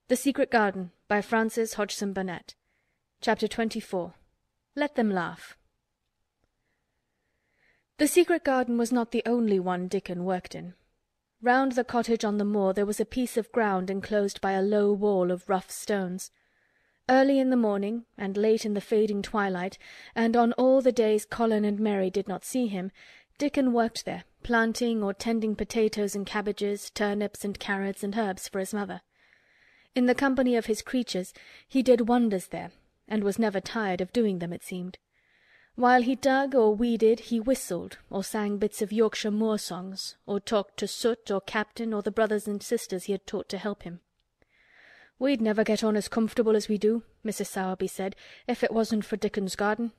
The Secret Garden by Frances Hodgson Burnett. Chapter 24. Let Them Laugh. The secret garden was not the only one Dickon worked in. Round the cottage on the moor there was a piece of ground enclosed by a low wall of rough stones. Early in the morning, and late in the fading twilight, and on all the days Colin and Mary did not see him, Dickon worked there, planting or tending potatoes and cabbages, turnips and carrots and herbs for his mother. In the company of his creatures he did wonders there, and was never tired of doing them, it seemed. While he dug or weeded he whistled, or sang bits of Yorkshire moor songs, or talked to Soot or Captain or the brothers and sisters he had taught to help him. "We'd never get on as comfortable as we do," Mrs. Sowerby said, "if it wasn't for Dickon's garden.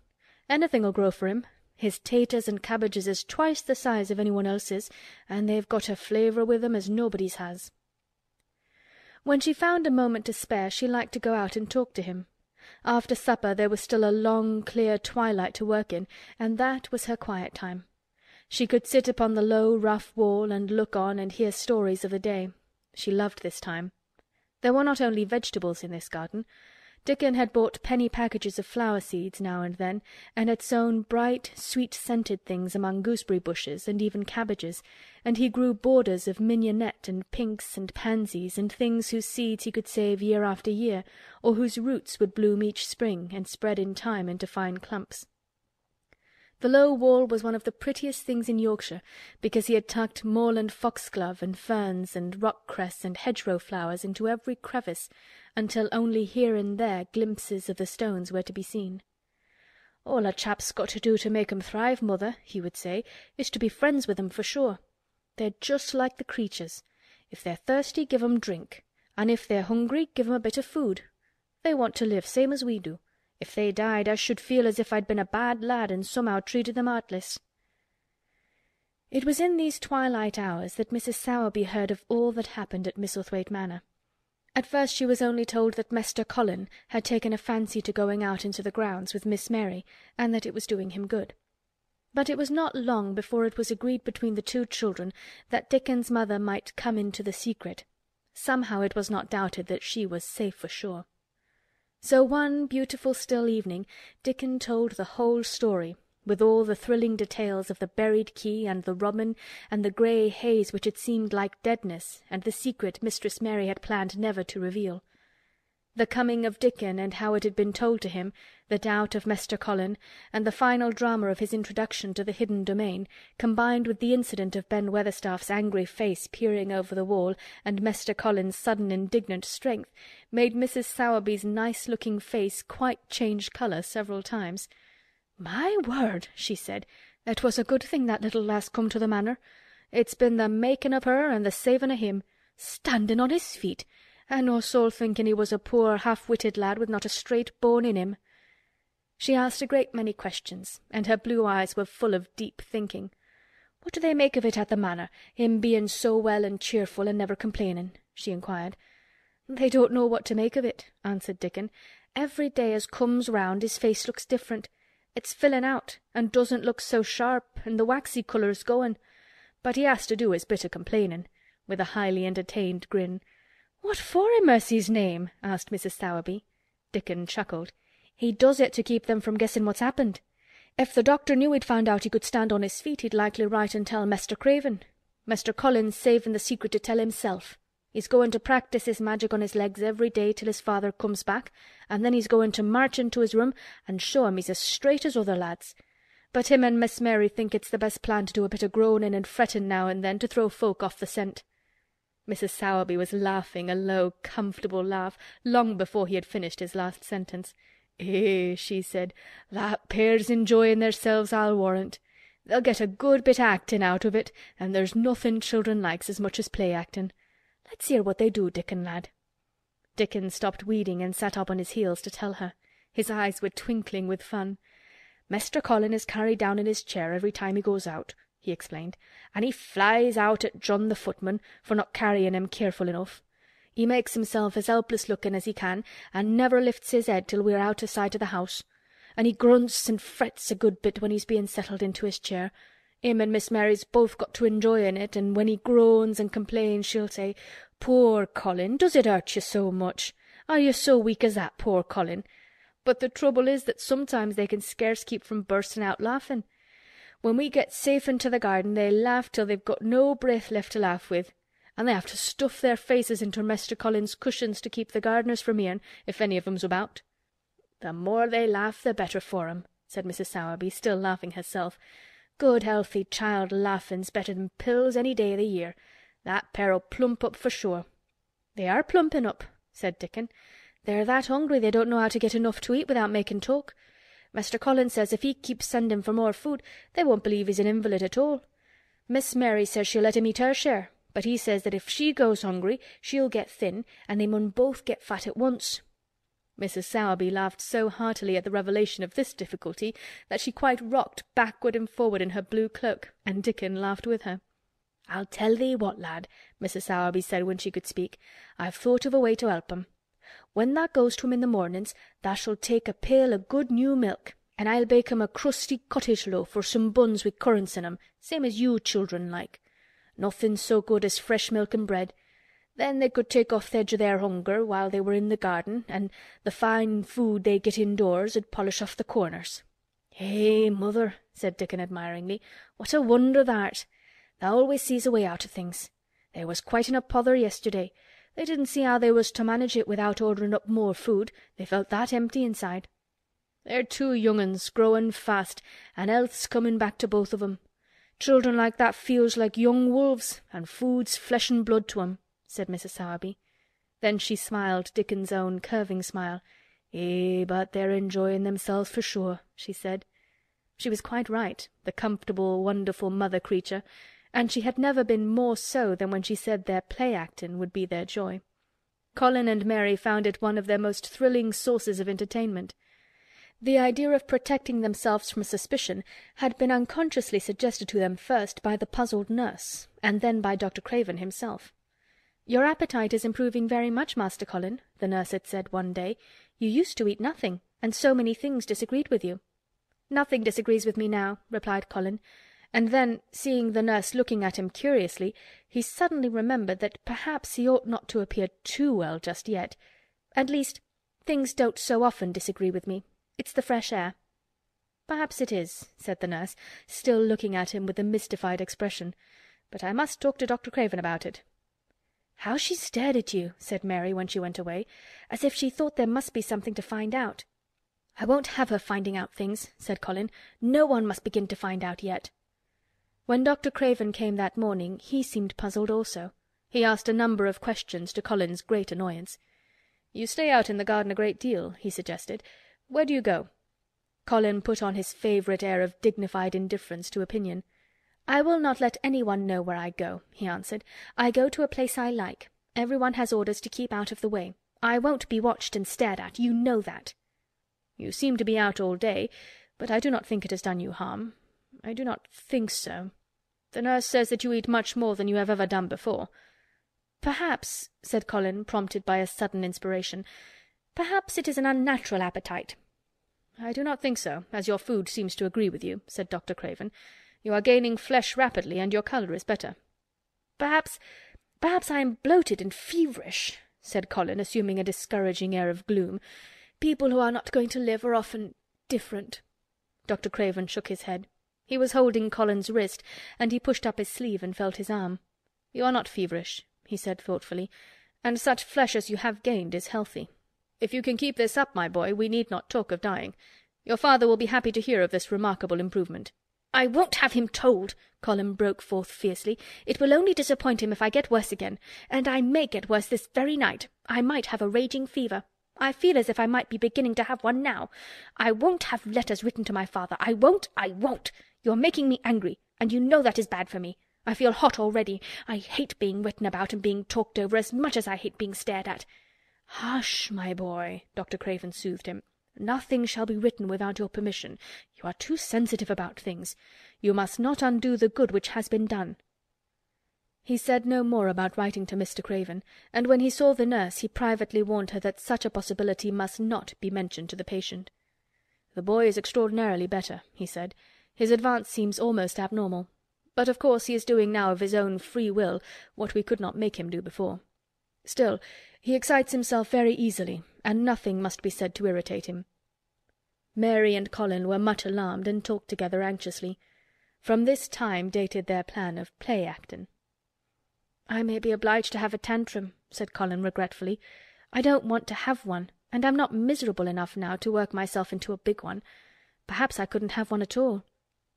Anything'll grow for him. His taters and cabbages is twice the size of anyone else's, and they've got a flavour with 'em as nobody's has." When she found a moment to spare she liked to go out and talk to him. After supper there was still a long clear twilight to work in, and that was her quiet time. She could sit upon the low rough wall and look on and hear stories of the day. She loved this time. There were not only vegetables in this garden. Dickon had bought penny packages of flower seeds now and then, and had sown bright, sweet-scented things among gooseberry bushes and even cabbages, and he grew borders of mignonette and pinks and pansies and things whose seeds he could save year after year, or whose roots would bloom each spring and spread in time into fine clumps. The low wall was one of the prettiest things in Yorkshire, because he had tucked moorland foxglove and ferns and rock-cress and hedgerow flowers into every crevice, until only here and there glimpses of the stones were to be seen. "All a chap's got to do to make 'em thrive, mother," he would say, "is to be friends with 'em for sure. They're just like the creatures. If they're thirsty, give 'em drink, and if they're hungry, give 'em a bit of food. They want to live same as we do. If they died, I should feel as if I'd been a bad lad and somehow treated them heartless." It was in these twilight hours that Mrs. Sowerby heard of all that happened at Misselthwaite Manor. At first she was only told that Mester Colin had taken a fancy to going out into the grounds with Miss Mary, and that it was doing him good. But it was not long before it was agreed between the two children that Dickon's mother might come into the secret. Somehow it was not doubted that she was safe for sure. So one beautiful still evening Dickon told the whole story, with all the thrilling details of the buried key and the robin and the grey haze which had seemed like deadness, and the secret Mistress Mary had planned never to reveal. The coming of Dickon and how it had been told to him, the doubt of Mester Colin, and the final drama of his introduction to the hidden domain, combined with the incident of Ben Weatherstaff's angry face peering over the wall and Mester Colin's sudden indignant strength, made Mrs. Sowerby's nice-looking face quite change colour several times. "My word," she said, "it was a good thing that little lass come to the manor. It's been the making of her and the saving of him. Standing on his feet, and no soul thinking he was a poor half-witted lad with not a straight bone in him." She asked a great many questions, and her blue eyes were full of deep thinking. "What do they make of it at the manor, him being so well and cheerful and never complaining?" she inquired. "They don't know what to make of it," answered Dickon. "Every day as comes round his face looks different. It's filling out, and doesn't look so sharp, and the waxy colour's going. But he has to do his bit of complaining," with a highly entertained grin. "What for, in mercy's name?" asked Mrs. Sowerby. Dickon chuckled. "He does it to keep them from guessing what's happened. If the doctor knew he'd found out he could stand on his feet, he'd likely write and tell Mester Craven. Mester Colin's saving the secret to tell himself. He's going to practise his magic on his legs every day till his father comes back, and then he's going to march into his room and show him he's as straight as other lads. But him and Miss Mary think it's the best plan to do a bit of groaning and fretting now and then to throw folk off the scent." Mrs. Sowerby was laughing a low, comfortable laugh long before he had finished his last sentence. "Eh," she said, "that pair's enjoying theirselves, I'll warrant. They'll get a good bit of acting out of it, and there's nothing children likes as much as play-acting. Let's hear what they do, Dickon lad." Dickon stopped weeding and sat up on his heels to tell her. His eyes were twinkling with fun. "Mester Colin is carried down in his chair every time he goes out," he explained, "and he flies out at John the footman for not carrying him careful enough. He makes himself as helpless looking as he can, and never lifts his head till we're out of sight of the house. And he grunts and frets a good bit when he's being settled into his chair. Him and Miss Mary's both got to enjoying it, and when he groans and complains she'll say, Poor Colin, does it hurt you so much? Are you so weak as that, poor Colin? But the trouble is that sometimes they can scarce keep from bursting out laughing. When we get safe into the garden they laugh till they've got no breath left to laugh with, and they have to stuff their faces into Mester Colin's cushions to keep the gardeners from hearing, if any of 'em's about. The more they laugh the better for 'em, said Mrs. Sowerby, still laughing herself. Good healthy child laughing's better than pills any day of the year. That pair'll plump up for sure. They are plumping up, said Dickon. They're that hungry they don't know how to get enough to eat without making talk. Mr. Colin says if he keeps sending for more food, they won't believe he's an invalid at all. Miss Mary says she'll let him eat her share, but he says that if she goes hungry, she'll get thin, and they mun both get fat at once. Mrs. Sowerby laughed so heartily at the revelation of this difficulty that she quite rocked backward and forward in her blue cloak, and Dickon laughed with her. "I'll tell thee what, lad," Mrs. Sowerby said when she could speak. "I've thought of a way to help 'em. When thou goes to him in the mornings, thou shalt take a pail o' good new milk, and I'll bake 'em a crusty cottage loaf or some buns with currants in 'em, same as you children like. Nothing so good as fresh milk and bread. Then they could take off th' edge o' their hunger while they were in the garden, and the fine food they get indoors 'ud polish off the corners." "Eh, mother," said Dickon admiringly, "what a wonder tha'rt! Thou always sees a way out of things. They was quite in a pother yesterday. They didn't see how they was to manage it without ordering up more food. They felt that empty inside. They're two young uns, growing fast, and health's coming back to both of 'em. Children like that feels like young wolves, and food's flesh and blood to 'em," said Mrs. Sowerby. Then she smiled Dickon's own curving smile. "Eh, but they're enjoying themselves for sure," she said. She was quite right, the comfortable, wonderful mother creature, and she had never been more so than when she said their play-actin' would be their joy. Colin and Mary found it one of their most thrilling sources of entertainment. The idea of protecting themselves from suspicion had been unconsciously suggested to them first by the puzzled nurse, and then by Dr. Craven himself. "Your appetite is improving very much, Master Colin," the nurse had said one day. "You used to eat nothing, and so many things disagreed with you." "Nothing disagrees with me now," replied Colin, and then, seeing the nurse looking at him curiously, he suddenly remembered that perhaps he ought not to appear too well just yet. "At least, things don't so often disagree with me. It's the fresh air." "Perhaps it is," said the nurse, still looking at him with a mystified expression. "But I must talk to Dr. Craven about it." "How she stared at you," said Mary when she went away, "as if she thought there must be something to find out." "I won't have her finding out things," said Colin. "No one must begin to find out yet." When Dr. Craven came that morning he seemed puzzled also. He asked a number of questions to Colin's great annoyance. "You stay out in the garden a great deal," he suggested. "Where do you go?" Colin put on his favourite air of dignified indifference to opinion. "I will not let anyone know where I go," he answered. "I go to a place I like. Everyone has orders to keep out of the way. I won't be watched and stared at. You know that." "You seem to be out all day, but I do not think it has done you harm. I do not think so. The nurse says that you eat much more than you have ever done before." "Perhaps," said Colin, prompted by a sudden inspiration, "perhaps it is an unnatural appetite." "I do not think so, as your food seems to agree with you," said Dr. Craven. "You are gaining flesh rapidly, and your colour is better." Perhaps I am bloated and feverish," said Colin, assuming a discouraging air of gloom. "People who are not going to live are often different." Dr. Craven shook his head. He was holding Colin's wrist, and he pushed up his sleeve and felt his arm. "You are not feverish," he said thoughtfully, "and such flesh as you have gained is healthy. If you can keep this up, my boy, we need not talk of dying. Your father will be happy to hear of this remarkable improvement." "I won't have him told," Colin broke forth fiercely. "It will only disappoint him if I get worse again, and I may get worse this very night. I might have a raging fever. I feel as if I might be beginning to have one now. I won't have letters written to my father. I won't! You're making me angry, and you know that is bad for me. I feel hot already. I hate being written about and being talked over as much as I hate being stared at." "Hush, my boy," Dr. Craven soothed him. "Nothing shall be written without your permission. You are too sensitive about things. You must not undo the good which has been done." He said no more about writing to Mr. Craven, and when he saw the nurse he privately warned her that such a possibility must not be mentioned to the patient. "The boy is extraordinarily better," he said. "His advance seems almost abnormal. But of course he is doing now of his own free will what we could not make him do before. Still, he excites himself very easily, and nothing must be said to irritate him." Mary and Colin were much alarmed, and talked together anxiously. From this time dated their plan of play-actin'. "I may be obliged to have a tantrum," said Colin regretfully. "I don't want to have one, and I'm not miserable enough now to work myself into a big one. Perhaps I couldn't have one at all.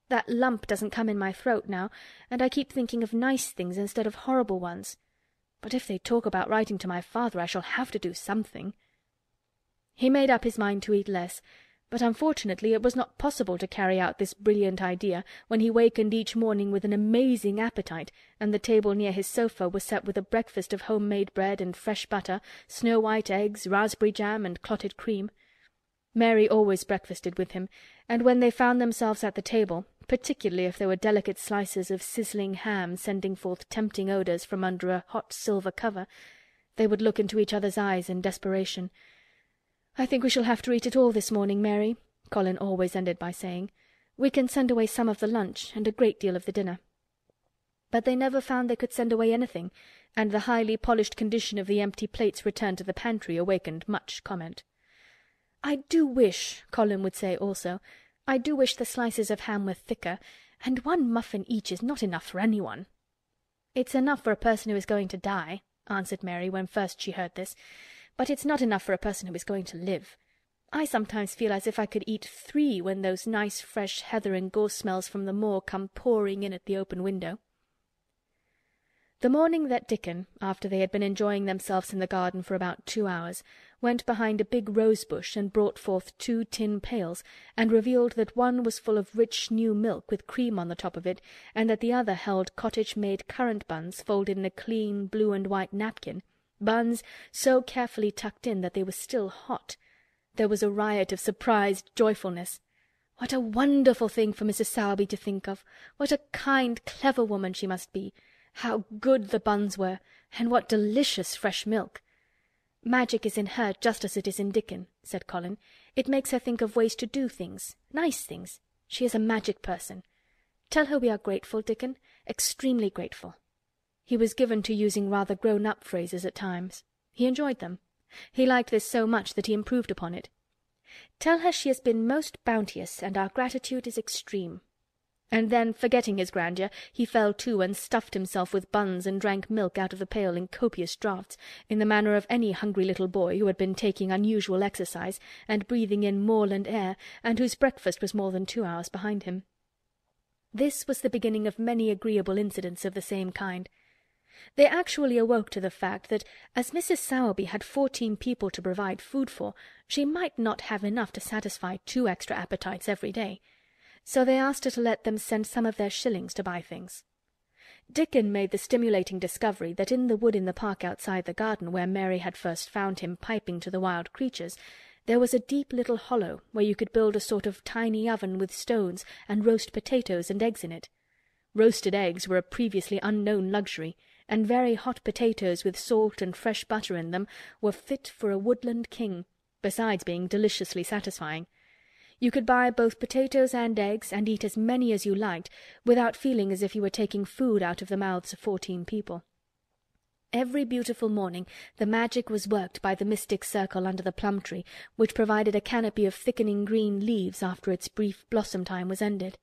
That lump doesn't come in my throat now, and I keep thinking of nice things instead of horrible ones. But if they talk about writing to my father, I shall have to do something." He made up his mind to eat less, but unfortunately it was not possible to carry out this brilliant idea when he wakened each morning with an amazing appetite, and the table near his sofa was set with a breakfast of home-made bread and fresh butter, snow-white eggs, raspberry jam, and clotted cream. Mary always breakfasted with him, and when they found themselves at the table, particularly if there were delicate slices of sizzling ham sending forth tempting odours from under a hot silver cover, they would look into each other's eyes in desperation. "I think we shall have to eat it all this morning, Mary," Colin always ended by saying. "We can send away some of the lunch, and a great deal of the dinner." But they never found they could send away anything, and the highly polished condition of the empty plates returned to the pantry awakened much comment. "I do wish," Colin would say also, "I do wish the slices of ham were thicker, and one muffin each is not enough for anyone." "It's enough for a person who is going to die," answered Mary when first she heard this, "but it's not enough for a person who is going to live. I sometimes feel as if I could eat 3 when those nice fresh heather and gorse smells from the moor come pouring in at the open window." The morning that Dickon, after they had been enjoying themselves in the garden for about 2 hours, went behind a big rose-bush and brought forth 2 tin pails, and revealed that one was full of rich new milk with cream on the top of it, and that the other held cottage-made currant buns folded in a clean blue and white napkin, buns so carefully tucked in that they were still hot, there was a riot of surprised joyfulness. What a wonderful thing for Mrs. Sowerby to think of! What a kind, clever woman she must be! How good the buns were, and what delicious fresh milk! "Magic is in her just as it is in Dickon," said Colin. "It makes her think of ways to do things, nice things. She is a magic person. Tell her we are grateful, Dickon, extremely grateful." He was given to using rather grown-up phrases at times. He enjoyed them. He liked this so much that he improved upon it. "Tell her she has been most bounteous, and our gratitude is extreme." And then, forgetting his grandeur, he fell to and stuffed himself with buns and drank milk out of the pail in copious draughts, in the manner of any hungry little boy who had been taking unusual exercise, and breathing in moorland air, and whose breakfast was more than 2 hours behind him. This was the beginning of many agreeable incidents of the same kind. They actually awoke to the fact that, as Mrs. Sowerby had 14 people to provide food for, she might not have enough to satisfy 2 extra appetites every day. So they asked her to let them send some of their shillings to buy things. Dickon made the stimulating discovery that in the wood in the park outside the garden, where Mary had first found him piping to the wild creatures, there was a deep little hollow where you could build a sort of tiny oven with stones and roast potatoes and eggs in it. Roasted eggs were a previously unknown luxury, and very hot potatoes with salt and fresh butter in them were fit for a woodland king, besides being deliciously satisfying. You could buy both potatoes and eggs and eat as many as you liked without feeling as if you were taking food out of the mouths of 14 people. Every beautiful morning the magic was worked by the mystic circle under the plum-tree, which provided a canopy of thickening green leaves after its brief blossom time was ended.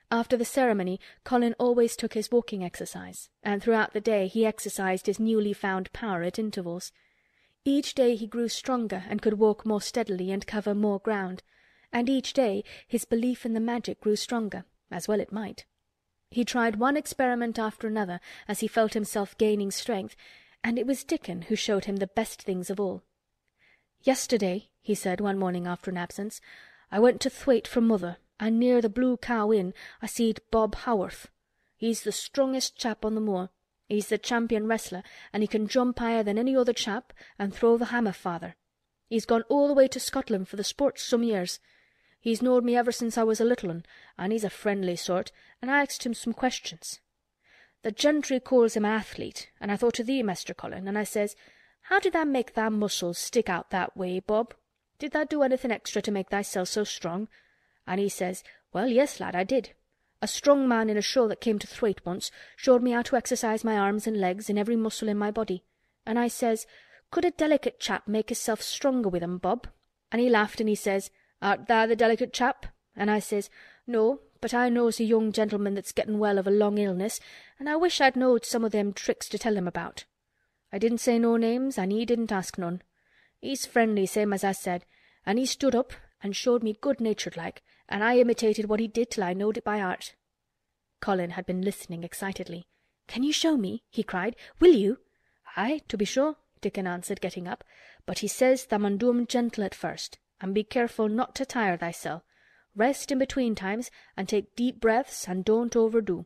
After the ceremony Colin always took his walking exercise, and throughout the day he exercised his newly found power at intervals. Each day he grew stronger and could walk more steadily and cover more ground, and each day his belief in the magic grew stronger, as well it might. He tried one experiment after another as he felt himself gaining strength, and it was Dickon who showed him the best things of all. "Yesterday," he said one morning after an absence, "I went to Thwaite for mother, and near the Blue Cow Inn I seed Bob Haworth. He's the strongest chap on the moor. He's the champion wrestler, and he can jump higher than any other chap and throw the hammer farther. He's gone all the way to Scotland for the sports some years. He's knowed me ever since I was a little un, and he's a friendly sort, and I asked him some questions. The gentry calls him athlete, and I thought of thee, Master Colin, and I says, 'How did tha make thy muscles stick out that way, Bob? Did tha do anything extra to make thyself so strong?' And he says, 'Well, yes, lad, I did. A strong man in a show that came to Thwaite once showed me how to exercise my arms and legs and every muscle in my body. and I says, 'Could a delicate chap make hisself stronger with 'em, Bob?' And he laughed and he says, 'Art thou the delicate chap?' And I says, 'No, but I knows a young gentleman that's gettin' well of a long illness, and I wish I'd knowed some o' them tricks to tell him about.' I didn't say no names, and he didn't ask none. He's friendly, same as I said, and he stood up and showed me good-natured like, and I imitated what he did till I knowed it by heart." Colin had been listening excitedly. "Can you show me?" he cried. "Will you?" "Aye, to be sure," Dickon answered, getting up. "But he says tha mun do 'em gentle at first, and be careful not to tire thysel'. Rest in between times, and take deep breaths, and don't overdo."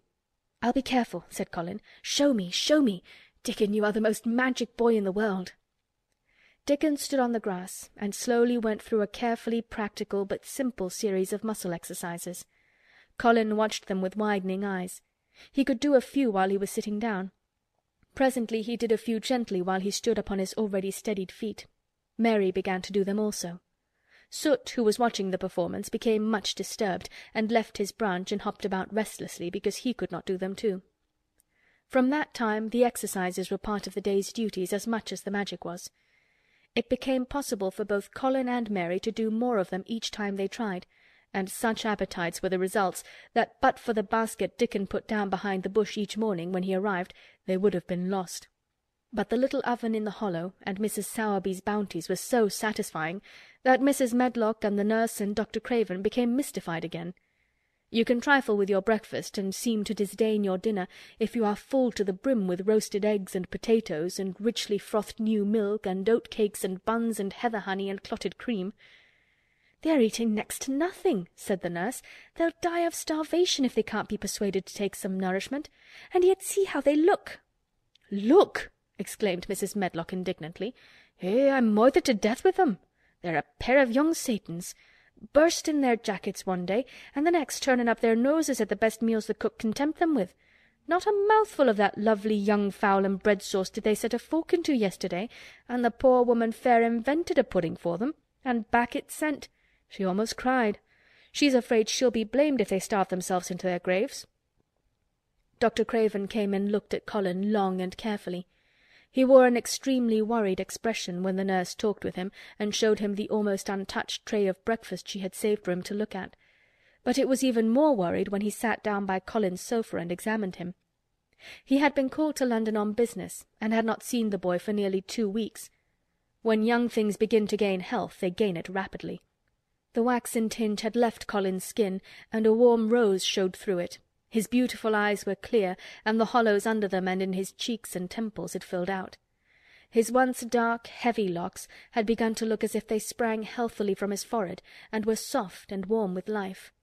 "I'll be careful," said Colin. "Show me, show me! Dickon, you are the most magic boy in the world." Dickon stood on the grass and slowly went through a carefully practical but simple series of muscle exercises. Colin watched them with widening eyes. He could do a few while he was sitting down. Presently he did a few gently while he stood upon his already steadied feet. Mary began to do them also. Soot, who was watching the performance, became much disturbed, and left his branch and hopped about restlessly because he could not do them too. From that time the exercises were part of the day's duties as much as the magic was. It became possible for both Colin and Mary to do more of them each time they tried, and such appetites were the results that but for the basket Dickon put down behind the bush each morning when he arrived, they would have been lost. But the little oven in the hollow and Mrs. Sowerby's bounties were so satisfying that Mrs. Medlock and the nurse and Dr. Craven became mystified again. You can trifle with your breakfast and seem to disdain your dinner if you are full to the brim with roasted eggs and potatoes and richly frothed new milk and oat-cakes and buns and heather honey and clotted cream. "They are eating next to nothing," said the nurse. "They'll die of starvation if they can't be persuaded to take some nourishment. And yet see how they look." "Look!" exclaimed Mrs. Medlock indignantly. I'm moithered to death with them. They're a pair of young Satans. Burst in their jackets one day, and the next turning up their noses at the best meals the cook can tempt them with. Not a mouthful of that lovely young fowl and bread sauce did they set a fork into yesterday, and the poor woman fair invented a pudding for them, and back it sent. She almost cried. She's afraid she'll be blamed if they starve themselves into their graves." Dr. Craven came and looked at Colin long and carefully. He wore an extremely worried expression when the nurse talked with him and showed him the almost untouched tray of breakfast she had saved for him to look at. But it was even more worried when he sat down by Colin's sofa and examined him. He had been called to London on business, and had not seen the boy for nearly 2 weeks. When young things begin to gain health, they gain it rapidly. The waxen tinge had left Colin's skin, and a warm rose showed through it. His beautiful eyes were clear, and the hollows under them and in his cheeks and temples had filled out. His once dark, heavy locks had begun to look as if they sprang healthily from his forehead, and were soft and warm with life.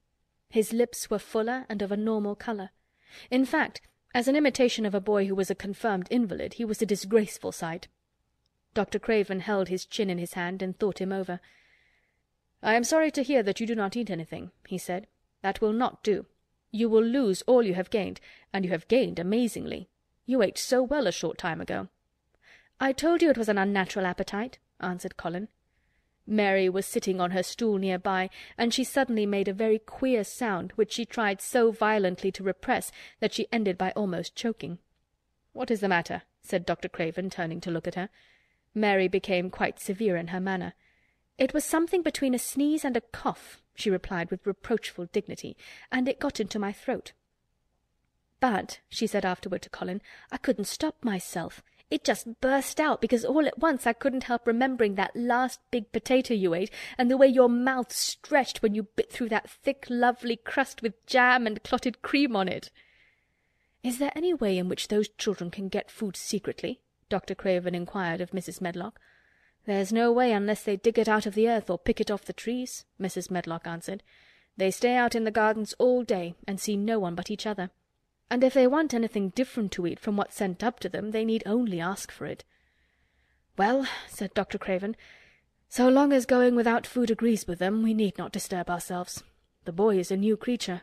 His lips were fuller and of a normal colour. In fact, as an imitation of a boy who was a confirmed invalid, he was a disgraceful sight. Dr. Craven held his chin in his hand and thought him over. "I am sorry to hear that you do not eat anything," he said. "That will not do. You will lose all you have gained, and you have gained amazingly. You ate so well a short time ago." "I told you it was an unnatural appetite," answered Colin. Mary was sitting on her stool near by, and she suddenly made a very queer sound which she tried so violently to repress that she ended by almost choking. "What is the matter?" said Dr. Craven, turning to look at her. Mary became quite severe in her manner. "It was something between a sneeze and a cough," she replied with reproachful dignity, "and it got into my throat." "But," she said afterward to Colin, "I couldn't stop myself. It just burst out because all at once I couldn't help remembering that last big potato you ate, and the way your mouth stretched when you bit through that thick, lovely crust with jam and clotted cream on it." "Is there any way in which those children can get food secretly?" Dr. Craven inquired of Mrs. Medlock. "There's no way unless they dig it out of the earth or pick it off the trees," Mrs. Medlock answered. "They stay out in the gardens all day and see no one but each other. And if they want anything different to eat from what's sent up to them, they need only ask for it." "Well," said Dr. Craven, "so long as going without food agrees with them, we need not disturb ourselves. The boy is a new creature."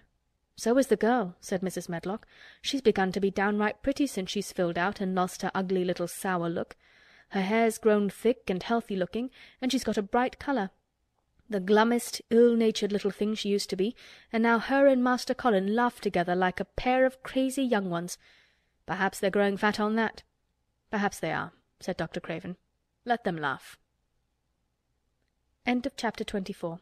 "So is the girl," said Mrs. Medlock. "She's begun to be downright pretty since she's filled out and lost her ugly little sour look. Her hair's grown thick and healthy-looking, and she's got a bright colour. The glummest, ill-natured little thing she used to be, and now her and Master Colin laugh together like a pair of crazy young ones. Perhaps they're growing fat on that." "Perhaps they are. said Dr. Craven. "Let them laugh." Chapter 24